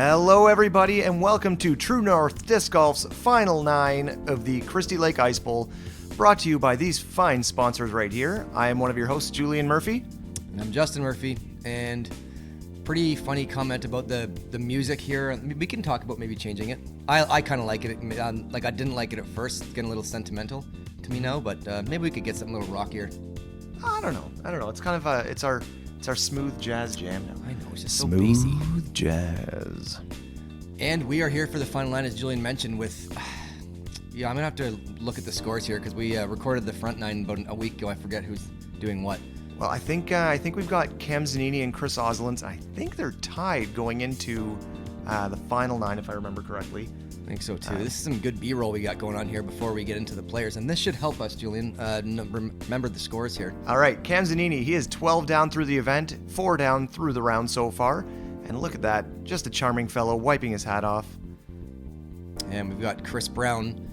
Hello everybody and welcome to True North Disc Golf's Final 9 of the Christie Lake Ice Bowl, brought to you by these fine sponsors right here. I am one of your hosts, Julian Murphy. And I'm Justin Murphy, and pretty funny comment about the music here. We can talk about maybe changing it. I kind of like it. I didn't like it at first. It's getting a little sentimental to me now, but maybe we could get something a little rockier. I don't know. It's kind of it's our smooth jazz jam now. I know, it's just so bassy. Smooth jazz. And we are here for the final line, as Julian mentioned, with... Yeah, I'm going to have to look at the scores here, because we recorded the front nine about a week ago. I forget who's doing what. Well, I think we've got Cam Zanini and Chris Ozolins. I think they're tied going into the final 9, if I remember correctly. I think so, too. This is some good B-roll we got going on here before we get into the players, and this should help us, Julian. Remember the scores here. All right, Cam Zanini, he is 12 down through the event, 4 down through the round so far. And look at that, just a charming fellow wiping his hat off. And we've got Chris Brown,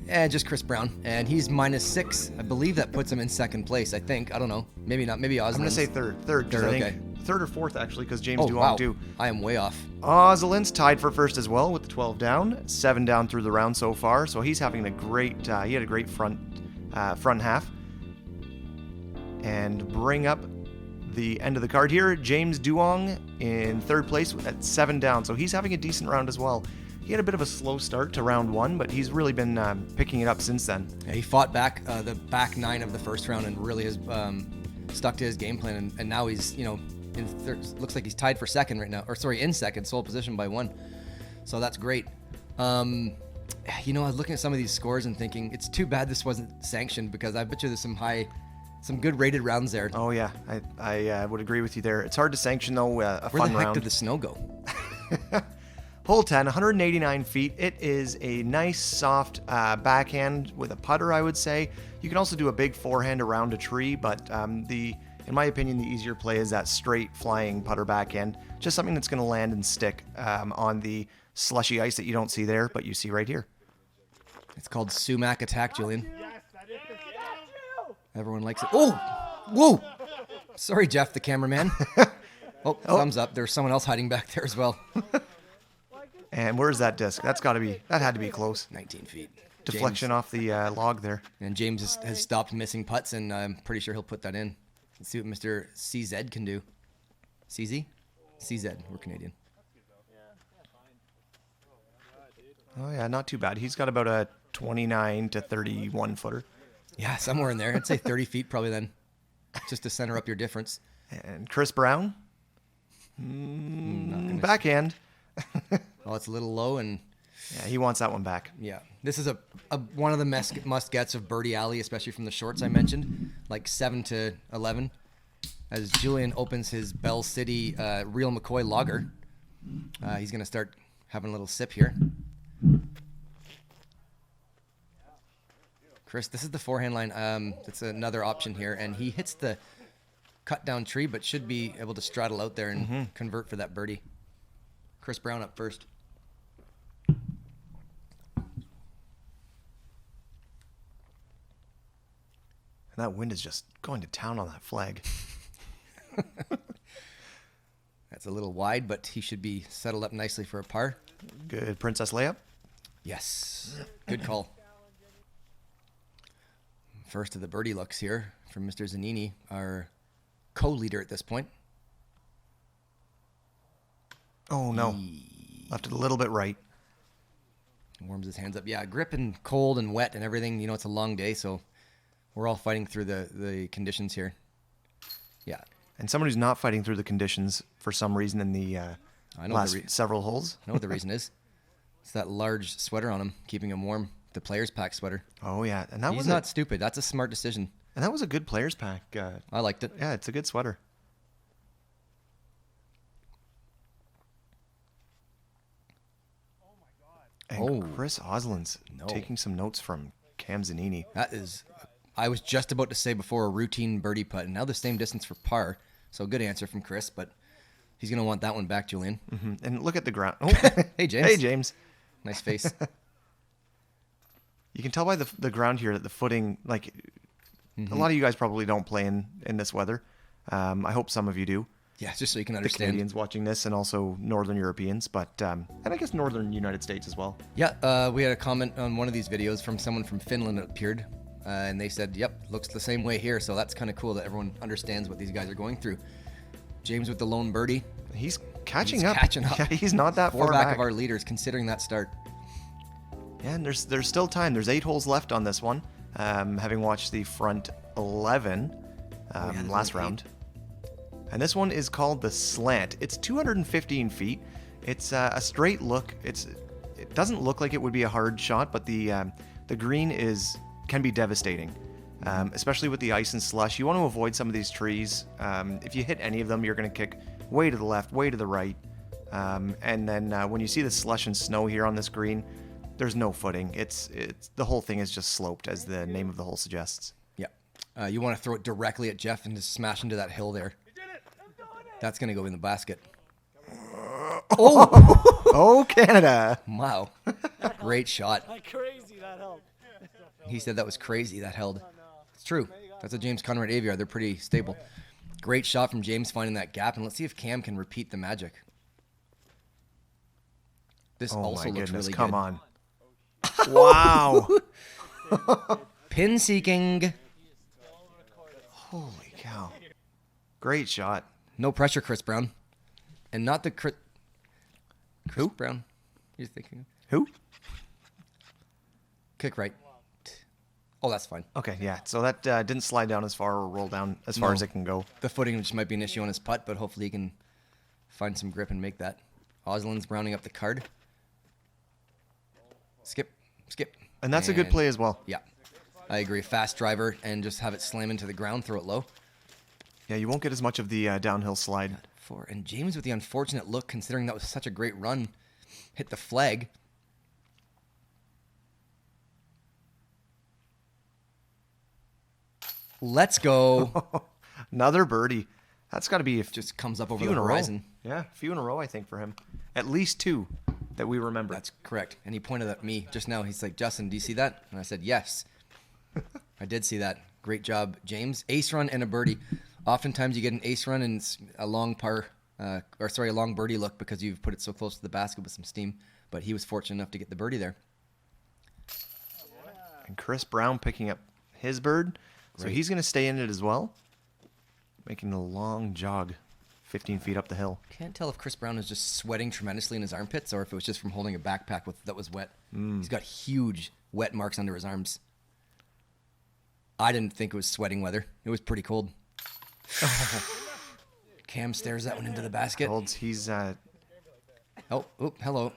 just Chris Brown, and he's -6. I believe that puts him in second place, I think. I don't know. Maybe not. Maybe Ozolins. I'm going to say third. Third, okay. Third or fourth, actually, because James Duong, wow. too. I am way off. Ozolins tied for first as well with the 12 down, 7 down through the round so far. So he's having a great, he had a great front half. And bring up the end of the card here, James Duong in third place at 7 down. So he's having a decent round as well. He had a bit of a slow start to round 1, but he's really been picking it up since then. Yeah, he fought back the back 9 of the first round and really has stuck to his game plan. And now he's, in third, looks like he's tied for second right now, in second, sole position by 1. So that's great. I was looking at some of these scores and thinking it's too bad this wasn't sanctioned, because I bet you there's some good rated rounds there. Oh yeah, I would agree with you there. It's hard to sanction though. Where fun the heck round. did the snow go? Hole 10, 189 feet. It is a nice soft backhand with a putter, I would say. You can also do a big forehand around a tree, but in my opinion, the easier play is that straight flying putter backhand. Just something that's going to land and stick on the slushy ice that you don't see there, but you see right here. It's called sumac attack, Julian. Everyone likes it. Oh, whoa! Sorry, Jeff, the cameraman. Thumbs up. There's someone else hiding back there as well. And where's that disc? That had to be close. 19 feet. Deflection James, off the log there. And James has stopped missing putts, and I'm pretty sure he'll put that in. Let's see what Mr. CZ can do. CZ? CZ. We're Canadian. Oh, yeah, not too bad. He's got about a 29 to 31 footer. Yeah, somewhere in there. I'd say 30 feet probably then, just to center up your difference. And Chris Brown? Backhand. Well, it's a little low, and... Yeah, he wants that one back. Yeah. This is one of the must-gets of Birdie Alley, especially from the shorts I mentioned, like 7 to 11, as Julian opens his Bell City Real McCoy lager. He's going to start having a little sip here. Chris, this is the forehand line. That's another option here, and he hits the cut-down tree, but should be able to straddle out there and convert for that birdie. Chris Brown up first. And that wind is just going to town on that flag. That's a little wide, but he should be settled up nicely for a par. Good princess layup. Yes. Good call. First of the birdie looks here from Mr. Zanini, our co-leader at this point. Oh, no. Left it a little bit right. Warms his hands up. Yeah, grip and cold and wet and everything. It's a long day, so we're all fighting through the conditions here. Yeah. And someone who's not fighting through the conditions for some reason in the last several holes. I know what the reason is. It's that large sweater on him, keeping him warm. The players pack sweater. Oh, yeah. And he's not stupid. That's a smart decision. And that was a good players pack. I liked it. Yeah, it's a good sweater. And Chris Ozolins taking some notes from Cam Zanini. That is, I was just about to say before, a routine birdie putt, and now the same distance for par. So good answer from Chris, but he's going to want that one back, Julian. Mm-hmm. And look at the ground. Oh. Hey, James. Hey, James. Nice face. You can tell by the ground here that the footing, like a lot of you guys probably don't play in this weather. I hope some of you do. Yeah, just so you can the understand. Canadians watching this and also Northern Europeans, but and I guess Northern United States as well. Yeah, we had a comment on one of these videos from someone from Finland that appeared, and they said, "Yep, looks the same way here." So that's kind of cool that everyone understands what these guys are going through. James with the lone birdie. He's catching up. Yeah, he's not that Four far back back of our leaders, considering that start. Yeah, and there's still time. There's 8 holes left on this one. Having watched the front 11 last round. And this one is called the Slant. It's 215 feet. It's a straight look. It doesn't look like it would be a hard shot, but the green can be devastating, especially with the ice and slush. You want to avoid some of these trees. If you hit any of them, you're going to kick way to the left, way to the right. And then when you see the slush and snow here on this green, there's no footing. It's the whole thing is just sloped, as the name of the hole suggests. Yeah. You want to throw it directly at Jeff and just smash into that hill there. That's going to go in the basket. Oh, Canada. Wow. Great shot. Crazy that held. He said that was crazy, that held. It's true. That's a James Conrad Aviar. They're pretty stable. Great shot from James finding that gap, and let's see if Cam can repeat the magic. This also my looks goodness, really come good. on. Wow. Pin seeking. Holy cow. Great shot. No pressure, Chris Brown. And not the Chris Brown. You're thinking. Who? Kick right. Oh, that's fine. Okay, yeah. So that didn't slide down as far or roll down as far as it can go. The footing just might be an issue on his putt, but hopefully he can find some grip and make that. Ozolins rounding up the card. Skip. And that's a good play as well. Yeah, I agree. Fast driver and just have it slam into the ground, throw it low. Yeah, you won't get as much of the downhill slide. And James with the unfortunate look, considering that was such a great run, hit the flag. Let's go. Another birdie. That's got to be Just comes up over few the in a row. horizon. Yeah, a few in a row, I think, for him. At least 2 that we remember. That's correct. And he pointed at me just now. He's like, "Justin, do you see that?" And I said, "Yes." I did see that. Great job, James. Ace run and a birdie. Oftentimes you get an ace run and it's a long a long birdie look because you've put it so close to the basket with some steam. But he was fortunate enough to get the birdie there. And Chris Brown picking up his bird. So he's going to stay in it as well. Making a long jog 15 feet up the hill. Can't tell if Chris Brown is just sweating tremendously in his armpits or if it was just from holding a backpack that was wet. He's got huge wet marks under his arms. I didn't think it was sweating weather. It was pretty cold. Cam stares that one into the basket. He's Oh, hello.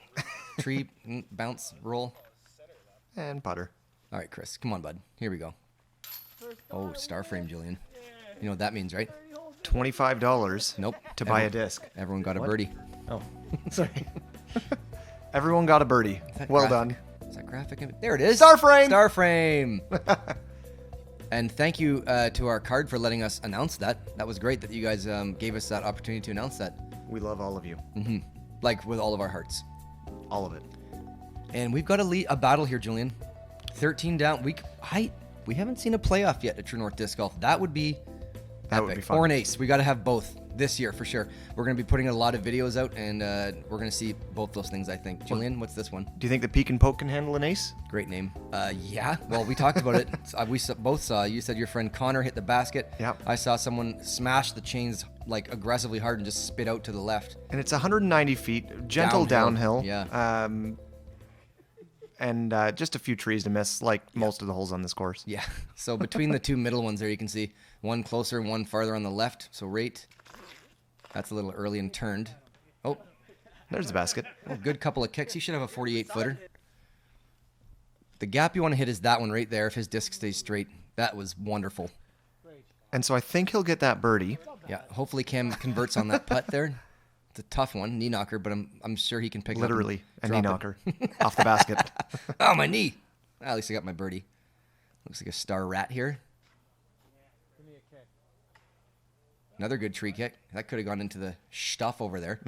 Tree, bounce, roll. and putter. All right, Chris. Come on, bud. Here we go. Oh, star frame, Julian. You know what that means, right? $25 Nope. to buy a disc. Everyone got a birdie. Oh, sorry. Everyone got a birdie. Well done. Is that graphic? There it is. Star frame. Star frame. And thank you to our card for letting us announce that. That was great that you guys gave us that opportunity to announce that. We love all of you. Like with all of our hearts. All of it. And we've got a battle here, Julian. 13 down. We haven't seen a playoff yet at True North Disc Golf. That would be epic. fun. Or an ace. We got to have both this year for sure. We're going to be putting a lot of videos out, and we're going to see both those things, I think. Julian, what's this one? Do you think the Peek and Poke can handle an ace? Great name. Yeah. Well, we talked about it. We both saw. You said your friend Connor hit the basket. Yep. I saw someone smash the chains like aggressively hard and just spit out to the left. And it's 190 feet, gentle downhill. Yeah. And just a few trees to miss, like most of the holes on this course. Yeah. So between the two middle ones there, you can see one closer and one farther on the left. So that's a little early and turned. Oh, There's the basket. good couple of kicks. He should have a 48-footer. The gap you want to hit is that one right there if his disc stays straight. That was wonderful. And so I think he'll get that birdie. Yeah. Hopefully Cam converts on that putt there. It's a tough one, knee knocker, but I'm sure he can pick Literally it up. a knee knocker off the basket. Oh, my knee. At least I got my birdie. Looks like a star rat here. Another good tree kick. That could have gone into the stuff over there.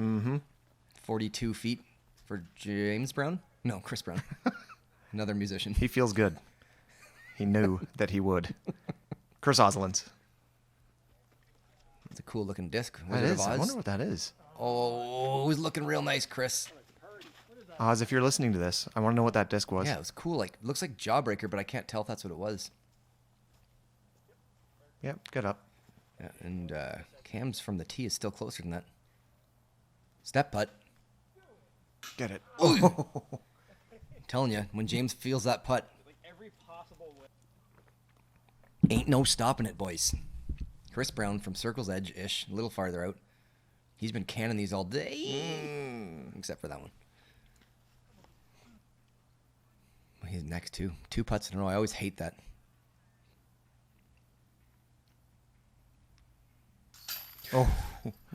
42 feet for James Brown. No, Chris Brown. Another musician. He feels good. He knew that he would. Chris Ozolins. It's a cool looking disc. That Wizard is. of I Oz. wonder what that is. Oh, he's looking real nice, Chris. Oz, if you're listening to this, I want to know what that disc was. Yeah, it was cool. Like, looks like Jawbreaker, but I can't tell if that's what it was. Yep, get up. Yeah, and Cam's from the tee is still closer than that. Step putt. Get it. I'm telling you, when James feels that putt, ain't no stopping it, boys. Chris Brown from Circle's Edge-ish, a little farther out. He's been canning these all day, except for that one. He's next too. 2 putts in a row. I always hate that. Oh,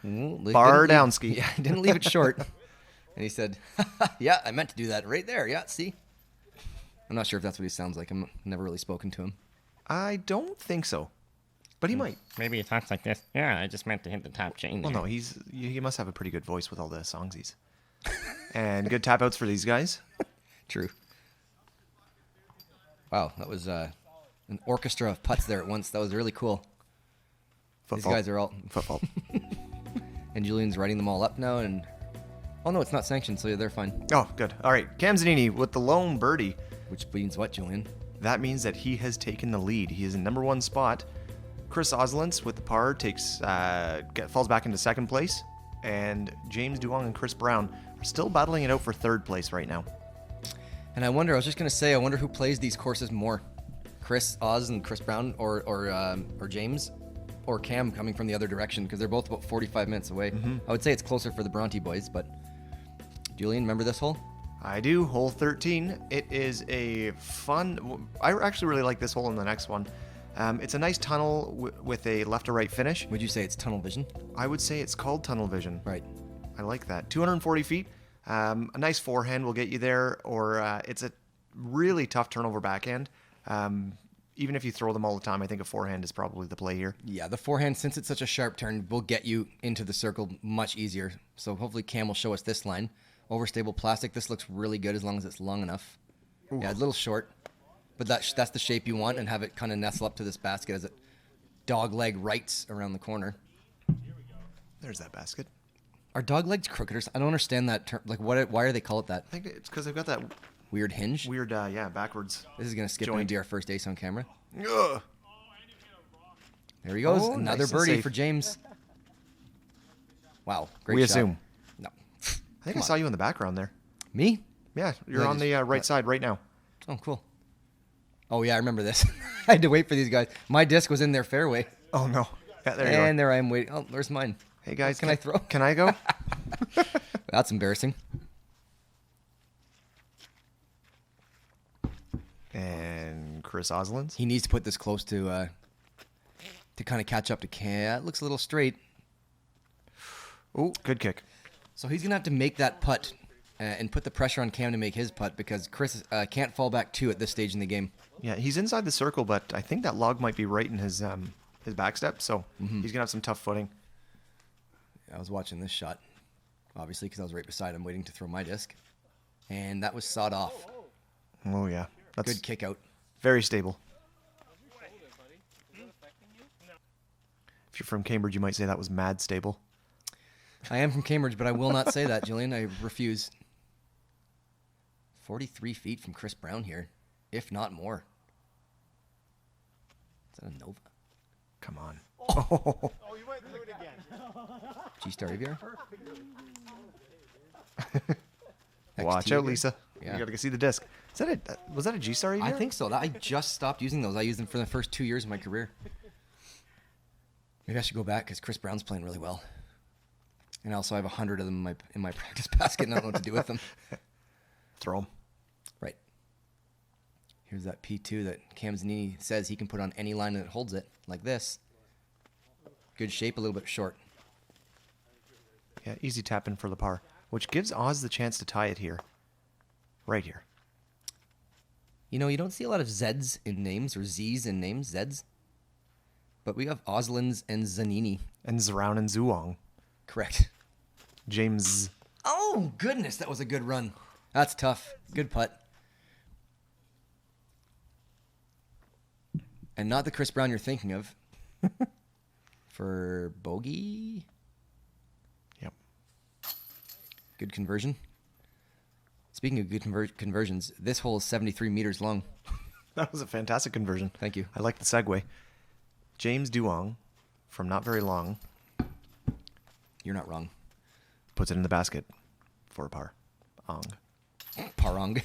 Well, bar downski. Yeah, he didn't leave it short. And he said, yeah, I meant to do that right there. Yeah, see? I'm not sure if that's what he sounds like. I've never really spoken to him. I don't think so, but he might. Maybe he talks like this. Yeah, I just meant to hit the top chain. Well, there. no, he must have a pretty good voice with all the songsies. And good tap outs for these guys. True. Wow, that was an orchestra of putts there at once. That was really cool. These guys are all... Football. And Julian's writing them all up now, and... Oh, no, it's not sanctioned, so they're fine. Oh, good. All right, Cam Zanini with the lone birdie. Which means what, Julian? That means that he has taken the lead. He is in number 1 spot. Chris Ozolins with the par falls back into 2nd place. And James Duong and Chris Brown are still battling it out for 3rd place right now. And I wonder who plays these courses more. Chris Oz and Chris Brown, or James, or Cam coming from the other direction, because they're both about 45 minutes away. I would say it's closer for the Bronte boys, but... Julian, remember this hole? I do. Hole 13. It is a fun... I actually really like this hole in the next one. It's a nice tunnel with a left to right finish. Would you say it's tunnel vision? I would say it's called tunnel vision. Right. I like that. 240 feet. A nice forehand will get you there, or it's a really tough turnover backhand. Even if you throw them all the time, I think a forehand is probably the play here. Yeah, the forehand, since it's such a sharp turn, will get you into the circle much easier. So hopefully Cam will show us this line. Overstable plastic. This looks really good as long as it's long enough. Ooh. Yeah, a little short, but that's the shape you want, and have it kind of nestle up to this basket as it dog leg rights around the corner. There's that basket. Are dog legs crooked? I don't understand that term. Like, why are they called that? I think it's because they've got that weird hinge. Weird, backwards. This is gonna skip joint. and be our first ace on camera. Ugh. There he goes. Oh, Another nice and birdie safe. for James. Wow, great We shot. assume. No. I think I saw you in the background there. Me? Yeah, you're No, on the right side right now. Oh, cool. Oh, yeah, I remember this. I had to wait for these guys. My disc was in their fairway. Oh, no. Yeah, there you And go. there I am waiting. Oh, there's mine. Hey, guys. Can I throw? Can I go? That's embarrassing. And Chris Ozolins. He needs to put this close to kind of catch up to Cam. It looks a little straight. Oh, good kick. So he's going to have to make that putt and put the pressure on Cam to make his putt, because Chris can't fall back 2 at this stage in the game. Yeah, he's inside the circle, but I think that log might be right in his back step, so he's going to have some tough footing. I was watching this shot, obviously, because I was right beside him waiting to throw my disc. And that was sawed off. Oh, yeah. That's Good kick out. very stable. If you're from Cambridge, you might say that was mad stable. I am from Cambridge, but I will not say that, Julian. I refuse. 43 feet from Chris Brown here, if not more. Is that a Nova? Come on. Oh, you went through it again. G-Star AVR? Watch XT out, AVR? Lisa. Yeah. You got to see the disc. Was that a G-Star AVR? I think so. I just stopped using those. I used them for the first 2 years of my career. Maybe I should go back, because Chris Brown's playing really well. And also I have 100 of them in my practice basket and I don't know what to do with them. Throw them. Right. Here's that P2 that Cam Zanini says he can put on any line that holds it, like this. Good shape, a little bit short. Yeah, easy tap in for the par, which gives Oz the chance to tie it here. Right here. You know, you don't see a lot of Zs in names, or Zs in names, Zs. But we have Ozolins and Zanini. And Zroun and Zuong. Correct. James. Oh, goodness, that was a good run. That's tough. Good putt. And not the Chris Brown you're thinking of. for bogey. Yep. Good conversion. Speaking of good conversions, this hole is 73 meters long. That was a fantastic conversion. Thank you. I like the segue. James Duong, from not very long, You're not wrong. puts it in the basket for a par. Parong.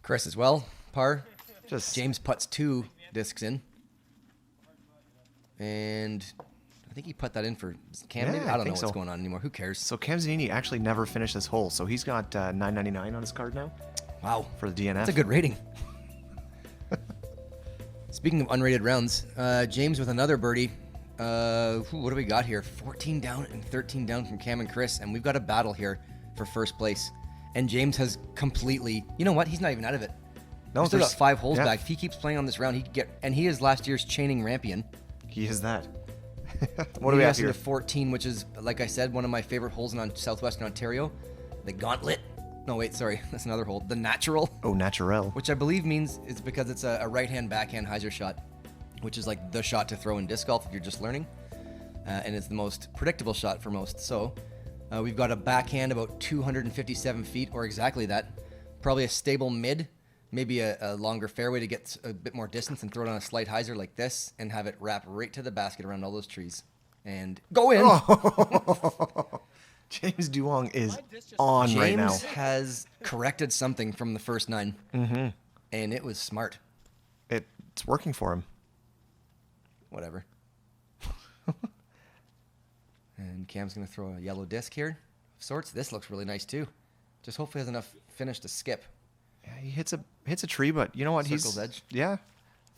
Chris as well. Par. Just James puts 2 discs in. And I think he put that in for Cam. Yeah, maybe? I I don't know think what's so. going on anymore. Who cares? So Cam Zanini actually never finished this hole, so he's got $9.99 on his card now Wow. for the DNF. That's a good rating. Speaking of unrated rounds, James with another birdie. What do we got here? 14 down and 13 down from Cam and Chris, and we've got a battle here for first place. And James has completely, you know what? He's not even out of it. No, We've still got there's- 5 holes yeah. back. If he keeps playing on this round, he could get. And he is last year's chaining rampion. He is that. What do Leading we have us here? into 14, which is, like I said, one of my favorite holes in southwestern Ontario. The Gauntlet. No, wait, sorry. That's another hole. The Natural. Oh, Naturel. Which I believe means it's because it's a right-hand backhand hyzer shot, which is like the shot to throw in disc golf if you're just learning. And it's the most predictable shot for most. So we've got a backhand about 257 feet, or exactly that. Probably a stable mid, maybe a longer fairway to get a bit more distance and throw it on a slight hyzer like this and have it wrap right to the basket around all those trees. And go in! James Duong is on right now. James has corrected something from the first 9. Mm-hmm. And it was smart. It's working for him. Whatever. And Cam's going to throw a yellow disc here of sorts. This looks really nice too. Just hopefully has enough finish to skip. Yeah, he hits a tree, but you know what? Circle's edge. Yeah,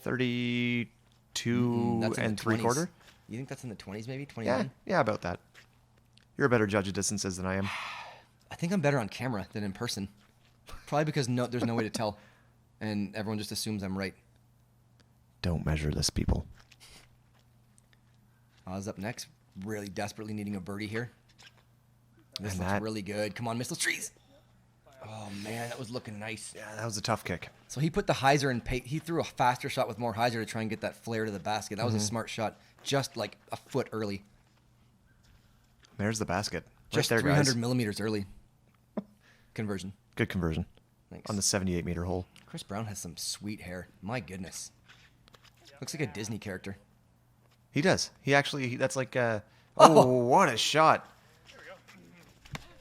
32 That's in and the 3/4. 20s. You think that's in the 20s maybe? 29? Yeah, about that. You're a better judge of distances than I am. I think I'm better on camera than in person. Probably because there's no way to tell. And everyone just assumes I'm right. Don't measure this, people. Oz up next. Really desperately needing a birdie here. This And looks that- really good. Come on, miss those trees. Oh, man, that was looking nice. Yeah, that was a tough kick. So he put the hyzer in he threw a faster shot with more hyzer to try and get that flare to the basket. That was a smart shot, just like a foot early. There's the basket. Just right there, 300 guys. millimeters early. Conversion. Good conversion Thanks. on the 78-meter hole. Chris Brown has some sweet hair. My goodness. Looks like a Disney character. He does. He actually. That's like. Oh. What a shot!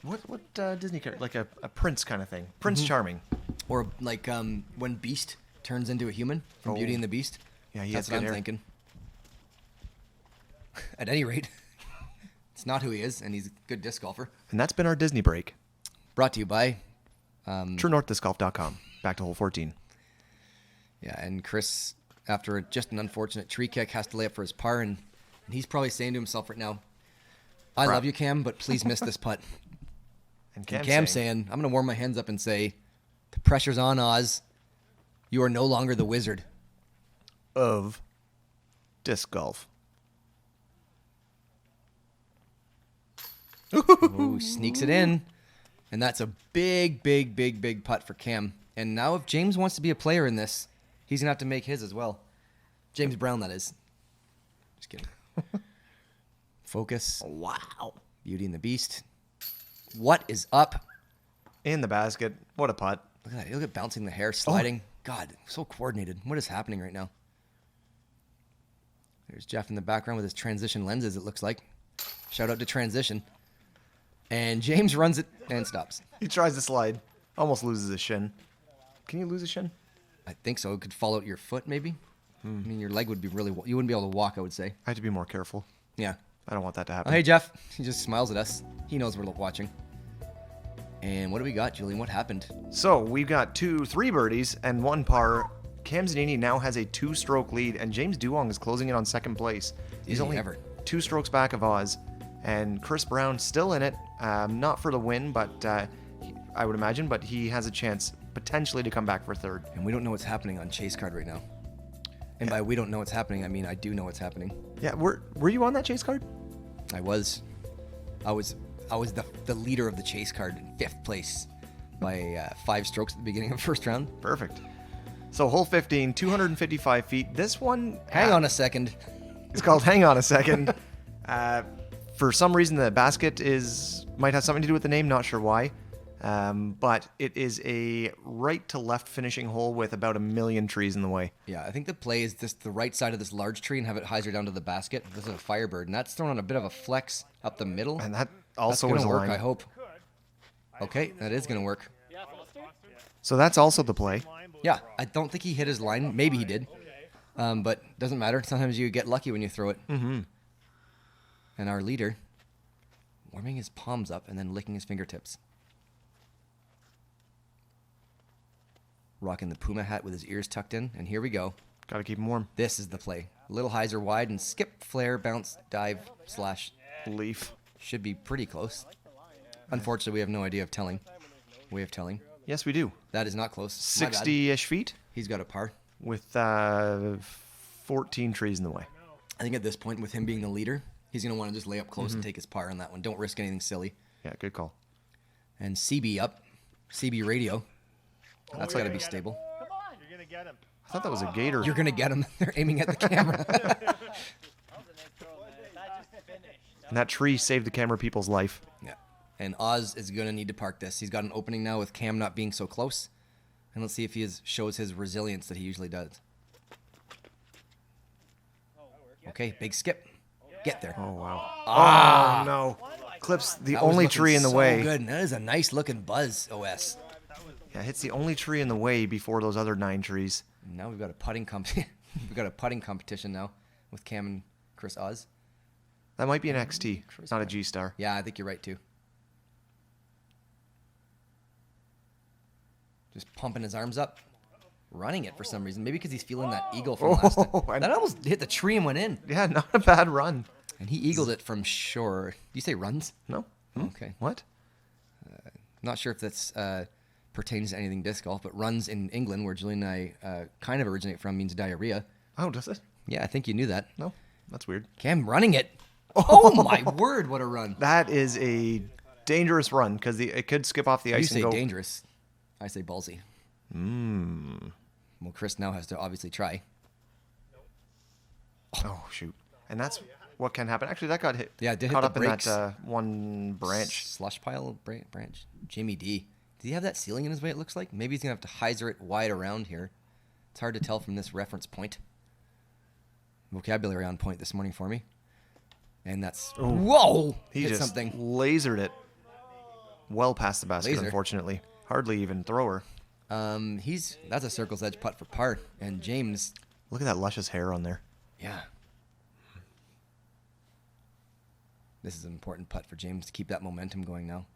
What Disney character? Like a Prince kind of thing. Prince Charming. Or like when Beast turns into a human from Beauty Oh. and the Beast. Yeah, he That's has what good I'm hair. thinking. At any rate, it's not who he is, and he's a good disc golfer. And that's been our Disney break. Brought to you by TrueNorthDiscGolf.com. Back to hole 14. Yeah, and Chris, after just an unfortunate tree kick, has to lay up for his par, and he's probably saying to himself right now, I love you, Cam, but please miss this putt. And And Cam's Cam's saying, saying, I'm going to warm my hands up and say, the pressure's on, Oz. You are no longer the wizard. of disc golf. Ooh, sneaks it in. And that's a big, big, big, big putt for Cam. And now if James wants to be a player in this, he's going to have to make his as well. James Brown, that is. Just kidding. Focus. Wow. Beauty and the Beast. What is up? In the basket. What a putt. Look at that. Look at bouncing the hair, sliding. God, so coordinated. What is happening right now? There's Jeff in the background with his transition lenses, it looks like. Shout out to transition. And James runs it and stops. He tries to slide. Almost loses his shin. Can you lose a shin? I think so. It could fall out your foot, maybe. I mean, your leg would be really... You wouldn't be able to walk, I would say. I have to be more careful. Yeah. I don't want that to Oh, happen. hey, Jeff. He just smiles at us. He knows we're watching. And what do we got, Julian? What happened? So we've got 3 birdies and 1 par. Cam Zanini now has a 2-stroke lead, and James Duong is closing in on second place. He's he only ever? 2 strokes back of Oz, and Chris Brown still in it. Not for the win, but I would imagine, but he has a chance potentially to come back for third. And we don't know what's happening on Chase card right now. And by we don't know what's happening, I mean I do know what's happening. Yeah, were you on that chase card? I was the leader of the Chase card in 5th place by 5 strokes at the beginning of the first round. Perfect. So hole 15, 255 feet. This one... Hang on a second. It's called Hang On a Second. For some reason, the basket might have something to do with the name. Not sure why. But it is a right to left finishing hole with about 1 million trees in the way. Yeah, I think the play is just the right side of this large tree and have it hyzer down to the basket. This is a Firebird, and that's thrown on a bit of a flex up the middle. And that also that's is gonna a work, line. I hope. Okay, that is going to work. So that's also the play. Yeah, I don't think he hit his line. Maybe he did. But doesn't matter. Sometimes you get lucky when you throw it. Mm-hmm. And our leader, warming his palms up and then licking his fingertips. Rocking the Puma hat with his ears tucked in. And here we go. Got to keep him warm. This is the play. A little hyzer wide and skip, flare, bounce, dive, slash. Leaf. Should be pretty close. Unfortunately, we have no idea of telling. Way of telling. Yes, we do. That is not close. My bad. 60-ish feet He's got a par. with 14 trees in the way. I think at this point, with him being the leader, he's going to want to just lay up close and take his par on that one. Don't risk anything silly. Yeah, good call. And CB up. CB radio. That's got to be stable. Come on. You're going to get him. I thought that was a gator. You're going to get him. They're aiming at the camera. And that tree saved the camera people's life. Yeah. And Oz is going to need to park this. He's got an opening now with Cam not being so close. And let's see if he shows his resilience that he usually does. Okay, big skip. Get there. Oh, wow. Oh, no. Clips the That was only looking tree in the so way. Good. And that is a nice looking buzz, OS. Yeah, hits the only tree in the way before those other 9 trees. Now we've got a putting we've got a putting competition now with Cam and Chris Oz. That might be an XT, not a G star. Yeah, I think you're right too. Just pumping his arms up, running it for some reason. Maybe because he's feeling that eagle from last time. and- That almost hit the tree and went in. Yeah, not a bad run. And he eagled it from shore. Do you say runs? No? Okay. What? Not sure if that's pertains to anything disc golf, but runs in England, where Julian and I kind of originate from, means diarrhea. Oh, does it? Yeah, I think you knew that. No, that's weird. Cam running it. Oh my word, what a run. That is a dangerous run because it could skip off the You ice say and go. dangerous. I say ballsy. Well, Chris now has to obviously try. Oh shoot! And that's what can happen. Actually, that got hit. Yeah, it did hit caught the up in brakes. that one branch. Slush pile branch. Jimmy D. Does he have that ceiling in his way, it looks like? Maybe he's going to have to hyzer it wide around here. It's hard to tell from this reference point. Vocabulary on point this morning for me. And that's... Whoa! He Hit just something. lasered it well past the basket. Laser. Unfortunately, hardly even thrower. That's a circle's edge putt for par. And James... Look at that luscious hair on there. Yeah. This is an important putt for James to keep that momentum going now.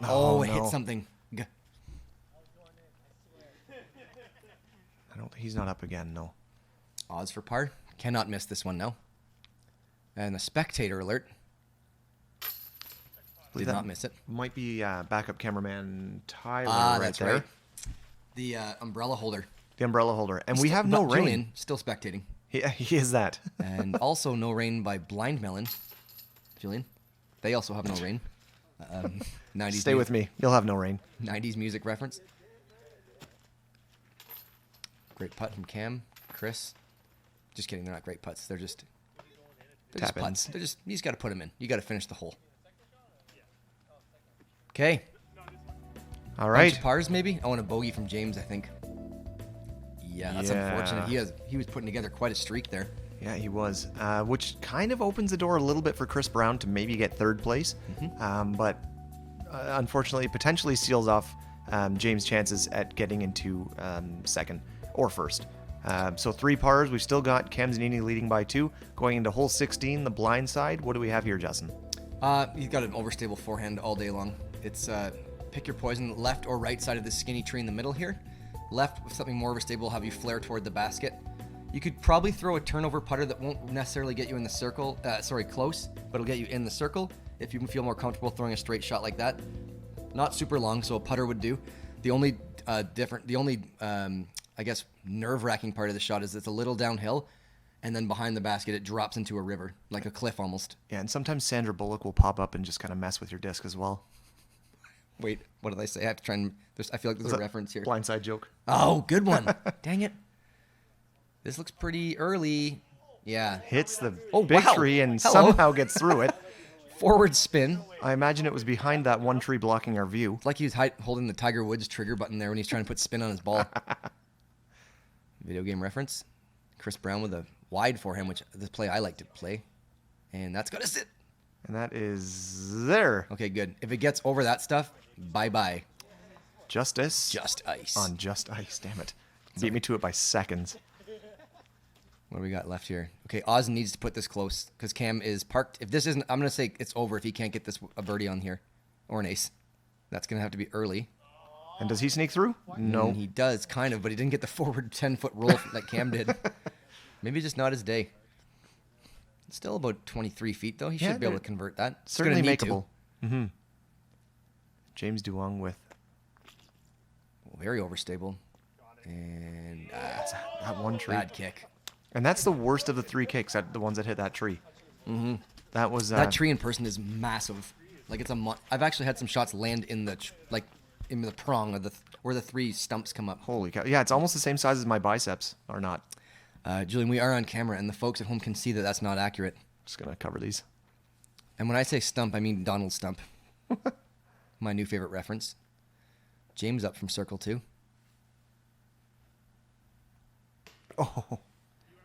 Oh, it hit no. something. I don't. He's not up again. No. Oz for par. Cannot miss this one now. And a spectator alert. Did That not miss it. Might be backup cameraman Tyler right That's there. right. The umbrella holder. The umbrella holder, and we have no Not rain. Julian, still spectating. He is that. And also no rain by Blind Melon. Julian. They also have no rain. 90s Stay with me. You'll have no rain. 90s music reference. Great putt from Cam, Chris. Just kidding, they're not great putts. They're just Tap-ins. putts. You just got to put them in. You got to finish the hole. Okay. All Bunch right. of pars maybe. Oh, and a bogey from James, I think. Yeah, that's Yeah. unfortunate. He was putting together quite a streak there. Yeah, he was, which kind of opens the door a little bit for Chris Brown to maybe get third place, but unfortunately, potentially seals off James' chances at getting into second or first. So 3 pars. We've still got Cam Zanini leading by 2. Going into hole 16, the blind side. What do we have here, Justin? He's got an overstable forehand all day long. It's pick your poison, left or right side of this skinny tree in the middle here. Left with something more overstable will have you flare toward the basket. You could probably throw a turnover putter that won't necessarily get you in the circle, close, but it'll get you in the circle if you feel more comfortable throwing a straight shot like that. Not super long, so a putter would do. The only nerve-wracking part of the shot is it's a little downhill, and then behind the basket it drops into a river, like a cliff almost. Yeah, and sometimes Sandra Bullock will pop up and just kind of mess with your disc as well. Wait, what did I say? I have to try and... I feel like there's a reference here. Blindside joke. Oh, good one. Dang it. This looks pretty early. Yeah. Hits the Oh, big wow. tree and Hello. somehow gets through it. Forward spin. I imagine it was behind that one tree blocking our view. It's like he was holding the Tiger Woods trigger button there when he's trying to put spin on his ball. Video game reference. Chris Brown with a wide forehand, which is the play I like to play. And that's got to sit. And that is there. Okay, good. If it gets over that stuff, bye-bye. Justice. Just ice. On just ice, damn it. Beat me to it by seconds. What do we got left here? Okay, Oz needs to put this close because Cam is parked. If this isn't, I'm going to say it's over if he can't get this a birdie on here or an ace. That's going to have to be early. And does he sneak through? No. He does, kind of, but he didn't get the forward 10-foot roll like Cam did. Maybe just not his day. It's still about 23 feet, though. He should be able to convert that. It's Certainly gonna need to. makeable. Mm-hmm. James Duong with Very overstable. And that one tree. bad kick. And that's the worst of the three kicks, the ones that hit that tree. Mm-hmm. That was... That tree in person is massive. Like, it's a... I've actually had some shots land in the... in the prong of where the three stumps come up. Holy cow. Yeah, it's almost the same size as my biceps, or not. Julian, we are on camera, and the folks at home can see that that's not accurate. Just going to cover these. And when I say stump, I mean Donald Stump. My new favorite reference. James up from circle 2. Oh,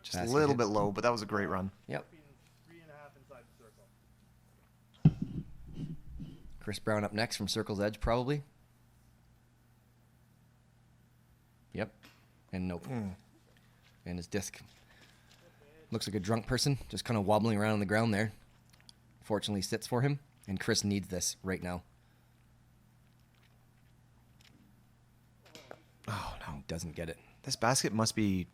just Basket a little hit. bit low, but that was a great run. Yep. 3.5 inside the circle. Chris Brown up next from circle's edge, probably. Yep. And nope. And his disc looks like a drunk person, just kind of wobbling around on the ground there. Fortunately, sits for him, and Chris needs this right now. Oh, no. He doesn't get it. This basket must be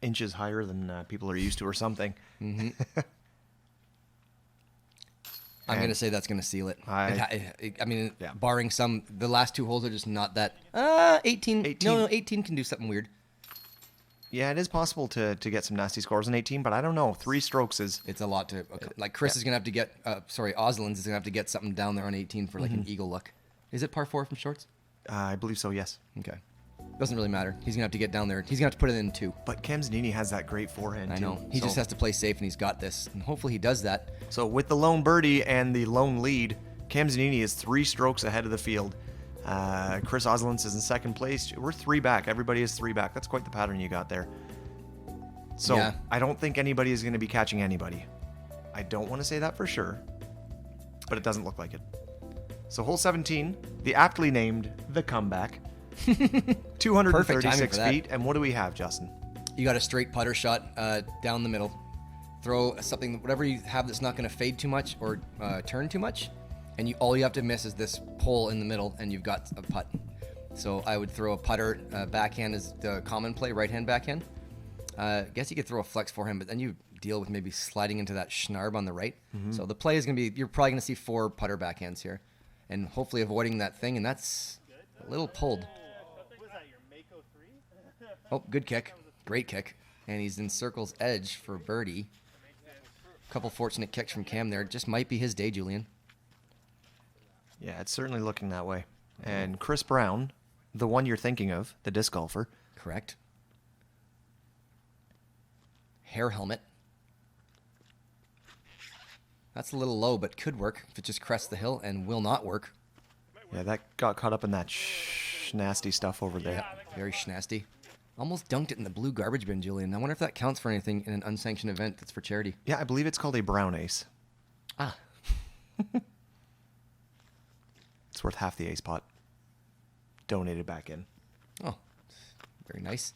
inches higher than people are used to or something. Mm-hmm. I'm going to say that's going to seal it. I mean, Yeah. barring some, the last two holes are just not that. 18. 18. No, 18 can do something weird. Yeah, it is possible to get some nasty scores in 18, but I don't know. 3 strokes is... It's a lot to. Like, Chris is going to have to get. Ozolins is going to have to get something down there on 18 for like an eagle look. Is it par 4 from shorts? I believe so, yes. Okay. Doesn't really matter. He's going to have to get down there. He's going to have to put it in 2. But Cam Zanini has that great forehand, I too. know. He just has to play safe, and he's got this. And hopefully he does that. So with the lone birdie and the lone lead, Cam Zanini is 3 strokes ahead of the field. Chris Ozolins is in second place. We're 3 back. Everybody is 3 back. That's quite the pattern you got there. So Yeah. I don't think anybody is going to be catching anybody. I don't want to say that for sure, but it doesn't look like it. So hole 17, the aptly named The Comeback. 236 that. feet. And what do we have, Justin? You got a straight putter shot down the middle. Throw something, whatever you have that's not going to fade too much or turn too much. And all you have to miss is this pole in the middle, and you've got a putt. So I would throw a putter. Backhand is the common play, right-hand backhand. I guess you could throw a flex forehand, but then you deal with maybe sliding into that schnarb on the right. So the play is going to be, you're probably going to see 4 putter backhands here. And hopefully avoiding that thing, and that's a little pulled. Was that your Mako 3? Oh, good kick. Great kick. And he's in circle's edge for birdie. Couple fortunate kicks from Cam there. Just might be his day, Julian. Yeah, it's certainly looking that way. And Chris Brown, the one you're thinking of, the disc golfer. Correct. Hair helmet. That's a little low, but could work if it just crests the hill, and will not work. Yeah, that got caught up in that nasty stuff over there. Very schnasty. Almost dunked it in the blue garbage bin, Julian. I wonder if that counts for anything in an unsanctioned event that's for charity. Yeah, I believe it's called a brown ace. Ah. It's worth half the ace pot. Donated back in. Oh, very nice.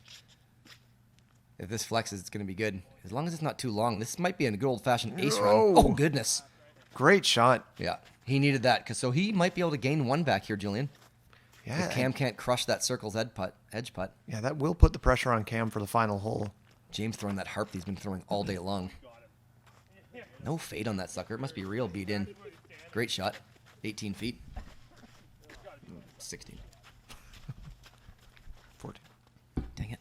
If this flexes, it's going to be good. As long as it's not too long. This might be a good old-fashioned ace run. No. Oh, goodness. Great shot. Yeah, he needed that. So he might be able to gain 1 back here, Julian. Yeah, If Cam can't crush that circle's edge putt. yeah, that will put the pressure on Cam for the final hole. James throwing that harp he's been throwing all day long. No fade on that sucker. It must be real beat in. Great shot. 18 feet. 16. 14. Dang it.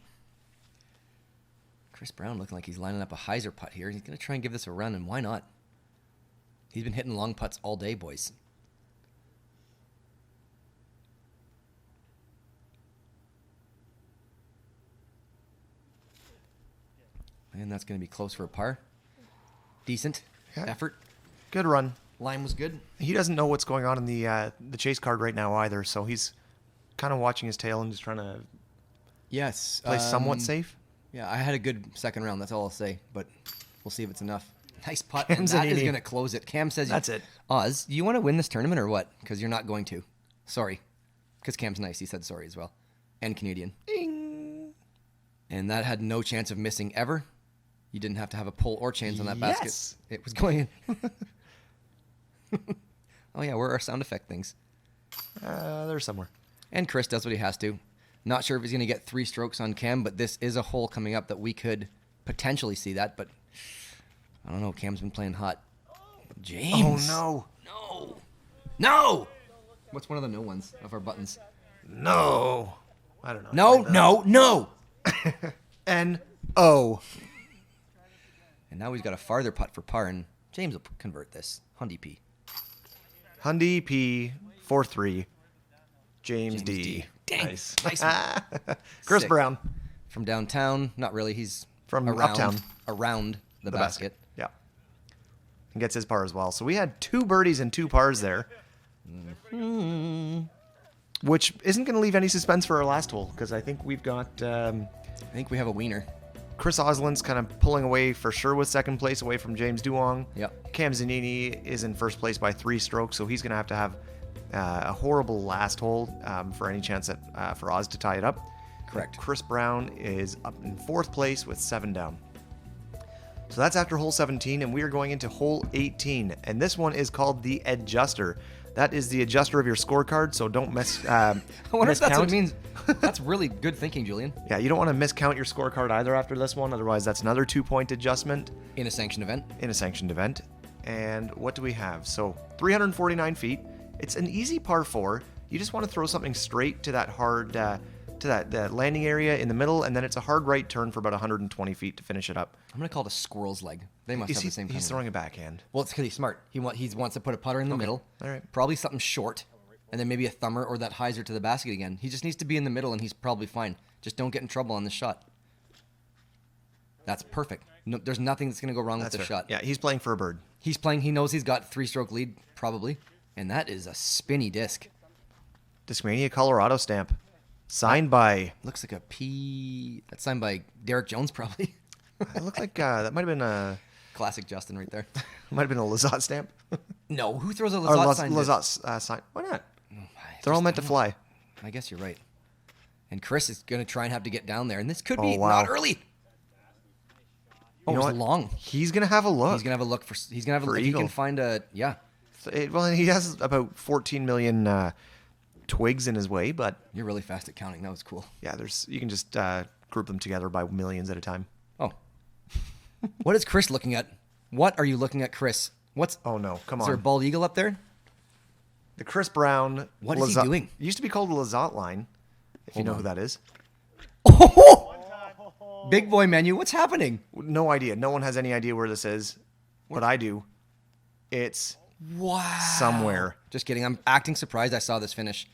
Chris Brown looking like he's lining up a hyzer putt here. He's going to try and give this a run, and why not? He's been hitting long putts all day, boys. And that's going to be close for a par. Decent effort. Good run. Line was good. He doesn't know what's going on in the chase card right now either, so he's kind of watching his tail and just trying to Yes. play somewhat safe. Yeah, I had a good second round. That's all I'll say. But we'll see if it's enough. Nice putt. Cam And that is Zanini. going to close it. Cam says, That's it. Oz, do you want to win this tournament or what? Because you're not going to. Sorry. Because Cam's nice. He said sorry as well. And Canadian. Ding. And that had no chance of missing ever. You didn't have to have a pull or chains on that basket. Yes. It was going in. Oh, yeah. Where are our sound effect things? They're somewhere. And Chris does what he has to. Not sure if he's going to get 3 strokes on Cam, but this is a hole coming up that we could potentially see that. But I don't know. Cam's been playing hot. James. Oh, No. No. What's one of the no ones of our buttons? no. I don't know. No. N-O. And now he's got a farther putt for par, and James will convert this. Hundy P. Hundy P 4-3. James D. D. Dang. Nice. Chris Sick. Brown. From downtown. Not really. He's From around, uptown. Around the basket. Yeah. And gets his par as well. So we had 2 birdies and 2 pars there. Which isn't going to leave any suspense for our last hole, because I think we've got I think we have a wiener. Chris Ozolins kind of pulling away for sure with second place away from James Duong. Yep. Cam Zanini is in first place by 3 strokes, so he's going to have a horrible last hole for any chance that for Oz to tie it up. Correct. Chris Brown is up in 4th place with 7 down. So that's after hole 17, and we are going into hole 18, and this one is called the adjuster. That is the adjuster of your scorecard, so don't I wonder if that's what miscount. it means. That's really good thinking, Julian. Yeah, you don't want to miscount your scorecard either after this one, otherwise that's another 2-point adjustment In a sanctioned event. in a sanctioned event. And what do we have? So 349 feet. It's an easy par 4. You just want to throw something straight to that hard, to that landing area in the middle, and then it's a hard right turn for about 120 feet to finish it up. I'm going to call it a squirrel's leg. They must have the same kind He's of throwing a backhand. Well, it's because he's smart. He wants to put a putter in the middle. All right. Probably something short, and then maybe a thumber or that hyzer to the basket again. He just needs to be in the middle, and he's probably fine. Just don't get in trouble on this shot. That's perfect. No, there's nothing that's going to go wrong That's with the fair. shot. Yeah, he's playing for a bird. He's playing. He knows he's got 3-stroke lead, probably. And that is a spinny disc. Discmania Colorado stamp. Signed by... Looks like a P. That's signed by Derek Jones, probably. It looked like that might have been a... Classic Justin right there. Might have been a Lazat stamp. No, who throws a Or Lazat sign? Lazat sign. Why not? They're all meant to fly. I guess you're right. And Chris is going to try and have to get down there. And this could Oh, be wow. not early. Oh, You know it's what? long. He's going to have a look. He's gonna have a look for. He's gonna have a For look. If he eagle. can find a. Yeah, Well, he has about 14 million twigs in his way, but you're really fast at counting. That was cool. yeah, you can just group them together by millions at a time. Oh, what is Chris looking at? What are you looking at, Chris? What's? Oh no, come Is there a on. bald eagle up there? The Chris Brown. What is he doing? It used to be called the Lazat line, if you know who that is. Oh, big boy menu. What's happening? No idea. No one has any idea where this is, but I do. It's Wow. somewhere. Just kidding. I'm acting surprised I saw this finish.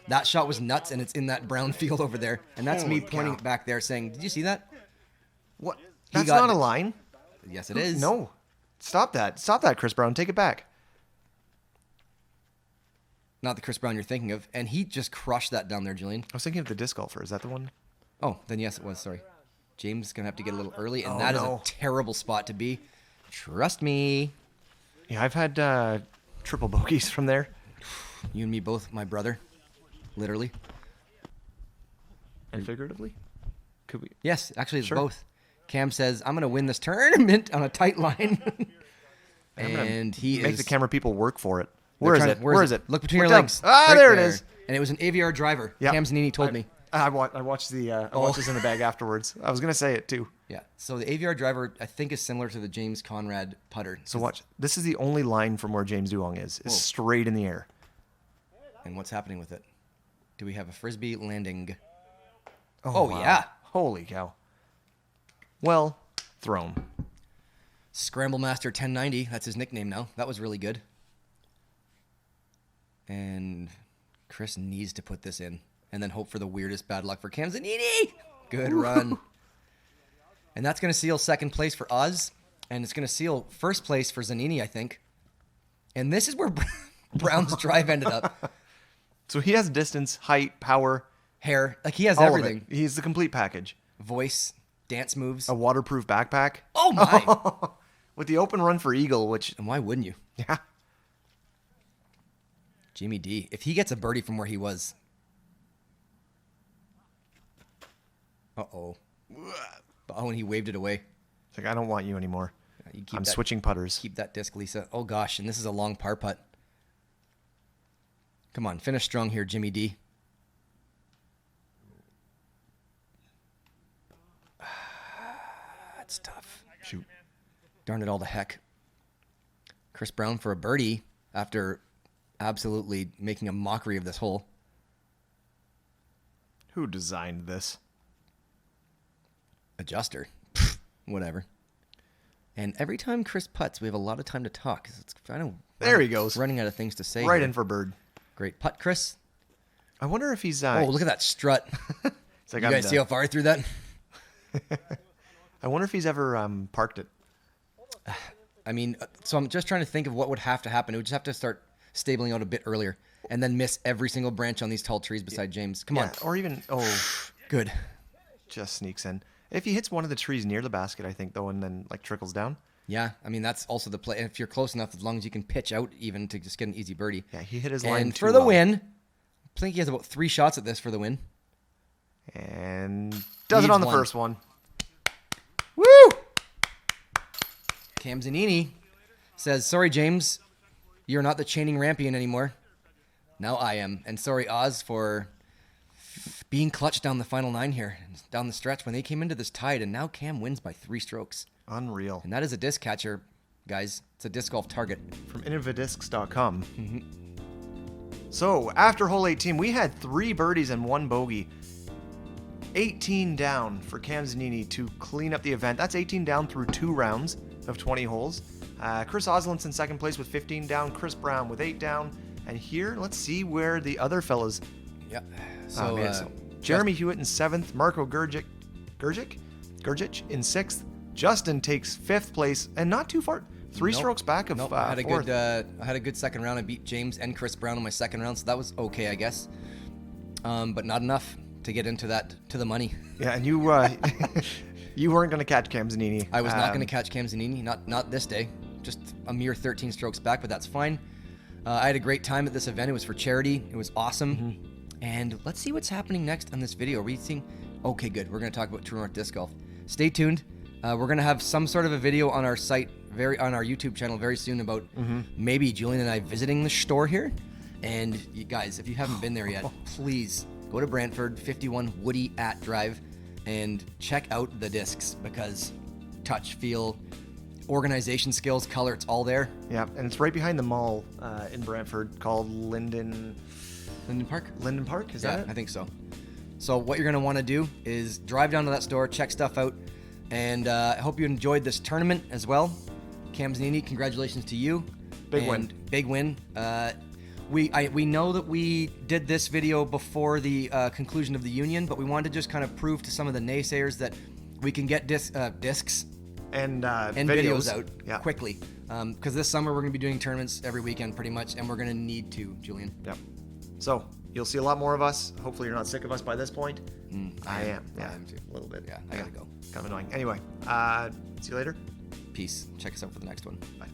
That shot was nuts, and it's in that brown field over there. And that's me Holy pointing cow. back there saying, did you see that? What? He That's got not a it. line. Yes, it is. No. Stop that. Stop that, Chris Brown. Take it back. Not the Chris Brown you're thinking of. And he just crushed that down there, Julian. I was thinking of the disc golfer. Is that the one? Oh, then yes, it was. Sorry. James is going to have to get a little early, and Oh, that is no. a terrible spot to be. Trust me. Yeah, I've had triple bogeys from there. You and me both, my brother. Literally. And figuratively? Could we? Yes, actually, it's Sure. both. Cam says, I'm going to win this tournament on a tight line. I'm gonna and he make is... the camera people work for it. they're Where is trying it? to- Where is it? Look between your down. legs. Ah, Right there it is. And it was an AVR driver. Yep. Cam Zanini told me. I watched the I watched this in the bag afterwards. I was gonna say it too. Yeah. So the AVR driver, I think, is similar to the James Conrad putter. So watch. This is the only line from where James Duong is. It's Whoa. straight in the air. And what's happening with it? Do we have a frisbee landing? Oh, Oh, wow. yeah. Holy cow. Well thrown. Scramble Master 1090. That's his nickname now. That was really good. And Chris needs to put this in. And then hope for the weirdest bad luck for Cam Zanini. Good run. And that's going to seal second place for Oz. And it's going to seal first place for Zanini, I think. And this is where Brown's drive ended up. So he has distance, height, power, Hair. Like, he has all everything. of it. He's the complete package. Voice, dance moves. A waterproof backpack. Oh, my. With the open run for Eagle, which, And why wouldn't you? yeah. Jimmy D. If he gets a birdie from where he was. Uh-oh. Oh, and he waved it away. It's like, I don't want you anymore. You keep I'm that- switching putters. Keep that disc, Lisa. Oh, gosh. And this is a long par putt. Come on. Finish strong here, Jimmy D. That's tough. Shoot. Darn it all to heck. Chris Brown for a birdie after absolutely making a mockery of this hole. Who designed this? Adjuster. Whatever. And every time Chris putts, we have a lot of time to talk. 'Cause it's kind of There he goes. running out of things to say. Right here. in for bird. Great putt, Chris. I wonder if he's. Oh, look at that strut. It's like, You guys see how far I threw that? I wonder if he's ever parked it. I mean, so I'm just trying to think of what would have to happen. It would just have to start stabling out a bit earlier and then miss every single branch on these tall trees beside James. Come on. Or even Good. just sneaks in. If he hits one of the trees near the basket, I think though, and then like trickles down. Yeah, I mean, that's also the play. If you're close enough, as long as you can pitch out even to just get an easy birdie. Yeah, he hit his line And too for the well. win, I think he has about 3 shots at this for the win. And does it Needs on the one. first one. Woo! Cam Zanini says, sorry, James, you're not the chaining rampion anymore. Now I am. And sorry, Oz, for being clutch down the final 9 here, down the stretch when they came into this tied, and now Cam wins by 3 strokes. Unreal. And that is a disc catcher, guys. It's a disc golf target. From innovidiscs.com. So after hole 18, we had 3 birdies and 1 bogey. 18 down for Cam Zanini to clean up the event. That's 18 down through 2 rounds of 20 holes. Chris Ozolins in second place with 15 down. Chris Brown with 8 down. And here, let's see where the other fellas. Yeah. So, Jeremy Hewitt in 7th. Marco Gurgic in 6th. Justin takes 5th place and not too far. 3 Nope. strokes back of I had a 4th. good. I had a good second round. I beat James and Chris Brown in my second round, so that was okay, I guess. But not enough to get into that to the money. Yeah, and you you weren't going to catch Cam Zanini. I was not going to catch Cam Zanini, not this day. Just a mere 13 strokes back, but that's fine. I had a great time at this event. It was for charity. It was awesome. And let's see what's happening next on this video. Are we seeing? Okay, good. We're going to talk about True North Disc Golf. Stay tuned. We're going to have some sort of a video on our site, on our YouTube channel very soon about maybe Julian and I visiting the store here. And you guys, if you haven't been there yet, please go to Brantford, 51 Woody at Drive, and check out the discs because touch, feel, organization skills, color, it's all there. Yeah, and it's right behind the mall in Brantford called Linden Park? Park, is that it? I think so. So what you're going to want to do is drive down to that store, check stuff out, and I hope you enjoyed this tournament as well. Cam Zanini, congratulations to you. Big win. Big win. We know that we did this video before the conclusion of the union, but we wanted to just kind of prove to some of the naysayers that we can get discs And videos out Yeah. quickly. Because this summer we're going to be doing tournaments every weekend pretty much, and we're going to need to, Julian. Yep. So you'll see a lot more of us. Hopefully you're not sick of us by this point. I am. Yeah, I am too. a little bit. Yeah, I gotta go. Kind of annoying. Anyway, see you later. Peace. Check us out for the next one. Bye.